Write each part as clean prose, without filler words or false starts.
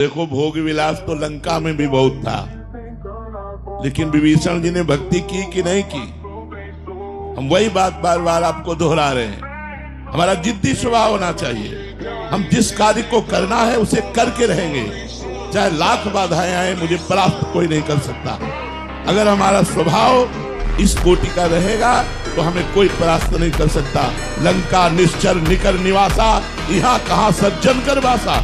देखो, भोग विलास तो लंका में भी बहुत था, लेकिन विभीषण जी ने भक्ति की कि नहीं की? हम वही बात बार बार आपको दोहरा रहे हैं। हमारा जिद्दी स्वभाव होना चाहिए। हम जिस कार्य को करना है उसे करके रहेंगे, चाहे लाख बाधाएं आए, मुझे परास्त कोई नहीं कर सकता। अगर हमारा स्वभाव इस कोटि का रहेगा तो हमें कोई परास्त नहीं कर सकता। लंका निश्चर निकर निवासा, यहाँ कहाँ सज्जन कर वासा।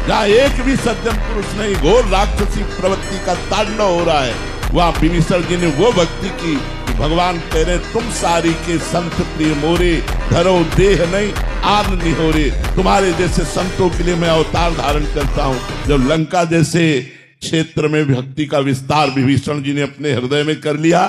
जहाँ एक भी सज्जन पुरुष नहीं, घोर राक्षसी प्रवृत्ति का तांडव हो रहा है, वहाँ विभीषण जी ने वो भक्ति की। भगवान कह रहे तुम सारी के संत प्रिय मोरे, धरो देह नहीं आन निहोरे। तुम्हारे जैसे संतों के लिए मैं अवतार धारण करता हूँ। जब लंका जैसे क्षेत्र में भक्ति का विस्तार विभीषण जी ने अपने हृदय में कर लिया,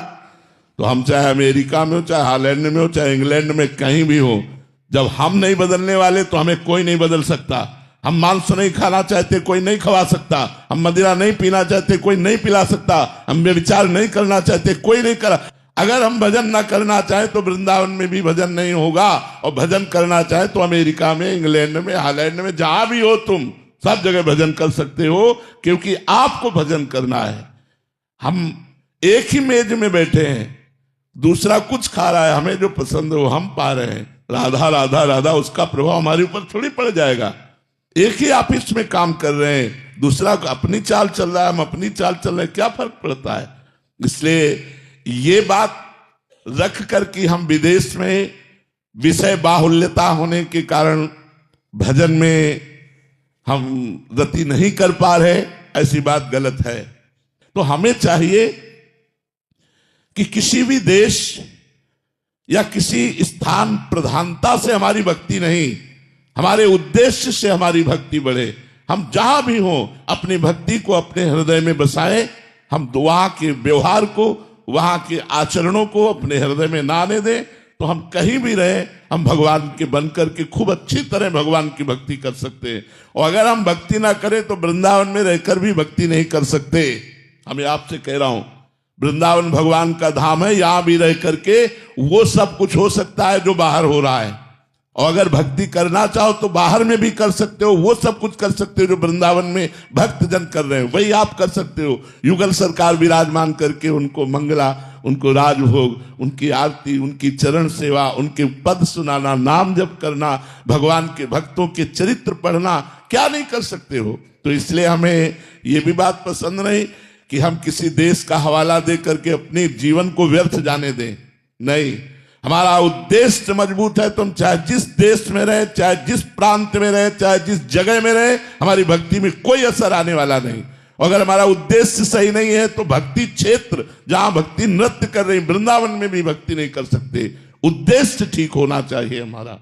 तो हम चाहे अमेरिका में हो, चाहे हॉलैंड में हो, चाहे इंग्लैंड में, कहीं भी हो, जब हम नहीं बदलने वाले तो हमें कोई नहीं बदल सकता। हम मांस नहीं खाना चाहते, कोई नहीं खवा सकता। हम मदिरा नहीं पीना चाहते, कोई नहीं पिला सकता। हम व्यभिचार नहीं करना चाहते, कोई नहीं करा। अगर हम भजन ना करना चाहें तो वृंदावन में भी भजन नहीं होगा, और भजन करना चाहे तो अमेरिका में, इंग्लैंड में, हॉलैंड में, जहां भी हो तुम सब जगह भजन कर सकते हो, क्योंकि आपको भजन करना है। हम एक ही मेज में बैठे हैं, दूसरा कुछ खा रहा है, हमें जो पसंद है वो हम पा रहे हैं। राधा राधा राधा, उसका प्रभाव हमारे ऊपर थोड़ी पड़ जाएगा। एक ही ऑफिस में काम कर रहे हैं, दूसरा अपनी चाल चल रहा है, हम अपनी चाल चल रहे हैं, क्या फर्क पड़ता है? इसलिए ये बात रख कर कि हम विदेश में विषय बाहुल्यता होने के कारण भजन में हम गति नहीं कर पा रहे, ऐसी बात गलत है। तो हमें चाहिए कि किसी भी देश या किसी स्थान प्रधानता से हमारी भक्ति नहीं, हमारे उद्देश्य से हमारी भक्ति बढ़े। हम जहां भी हों अपनी भक्ति को अपने हृदय में बसाएं। हम वहां के व्यवहार को, वहां के आचरणों को अपने हृदय में ना आने दें, तो हम कहीं भी रहे, हम भगवान के बनकर के खूब अच्छी तरह भगवान की भक्ति कर सकते हैं। और अगर हम भक्ति ना करें तो वृंदावन में रहकर भी भक्ति नहीं कर सकते। हमें आपसे कह रहा हूं, वृंदावन भगवान का धाम है, यहां भी रह करके वो सब कुछ हो सकता है जो बाहर हो रहा है। और अगर भक्ति करना चाहो तो बाहर में भी कर सकते हो, वो सब कुछ कर सकते हो जो वृंदावन में भक्त जन कर रहे हैं, वही आप कर सकते हो। युगल सरकार विराजमान करके उनको मंगला, उनको राजभोग, उनकी आरती, उनकी चरण सेवा, उनके पद सुनाना, नाम जप करना, भगवान के भक्तों के चरित्र पढ़ना, क्या नहीं कर सकते हो? तो इसलिए हमें ये भी बात पसंद नहीं कि हम किसी देश का हवाला दे करके अपने जीवन को व्यर्थ जाने दें। नहीं, हमारा उद्देश्य मजबूत है तो हम चाहे जिस देश में रहे, चाहे जिस प्रांत में रहे, चाहे जिस जगह में रहे, हमारी भक्ति में कोई असर आने वाला नहीं। अगर हमारा उद्देश्य सही नहीं है तो भक्ति क्षेत्र जहां भक्ति नृत्य कर रही, वृंदावन में भी भक्ति नहीं कर सकते। उद्देश्य ठीक होना चाहिए हमारा।